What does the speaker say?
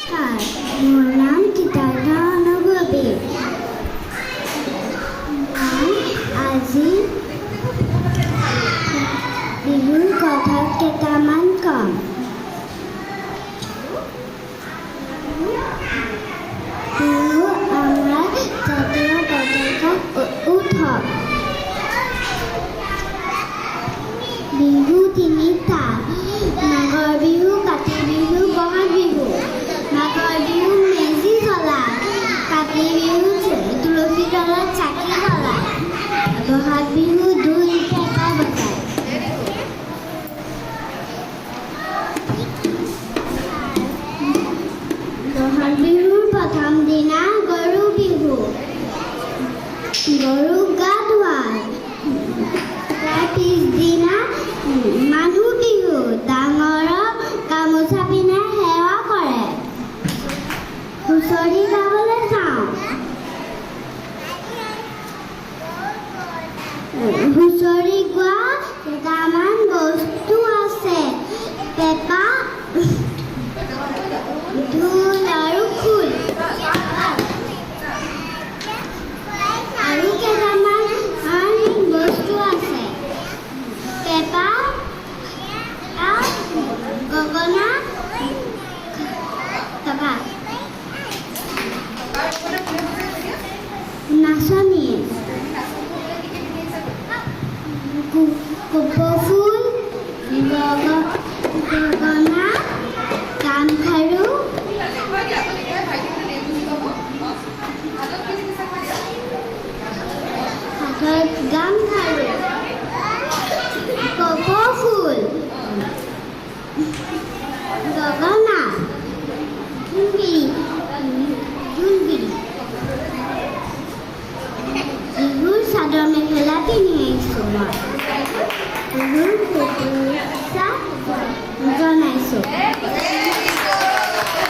মোৰ নাম চিত্ৰাৰ্থ নগবী। মই আজি বিহুৰ কথা কেইটামান কম। বিহু আমাৰ জাতীয় পতাকা উৎসৱ। বিহু তিনিটা: মাঘৰ বিহু, কাতি বিহু, বহাগ বিহু। মাঘৰ বিহু মেজি জ্বলায়, কাতি বিহু তুলসী তলত চাকি জ্বলায়, বহাগ বিহু ঢোল পেঁপা বজায়। বহাগ বিহুৰ প্ৰথম দিনা গৰু বিহু। গৰুক গা ধুৱায়। তাৰ পিছদিনা মানুহ বিহু। ডাঙৰক গামোচা পিন্ধাই সেৱা কৰে। হুঁচৰি গাবলৈ যাওঁ। হুঁচৰি গোৱা কেইটামান বস্তু আছে: পেঁপা, ঢোল আৰু খোল। আৰু কেইটামান বস্তু আছে: পেঁপা, গগনা, টকা, নাচনী, কপৌ ফুল, গগনা, গামখাৰু, হাতত গামখাৰু, কপৌ ফুল, গগনা, জোনবিৰি। বিহুৰ চাদৰ মেখেলা পিন্ধি আহিছোঁ মই। বিহুৰ শুভেচ্ছা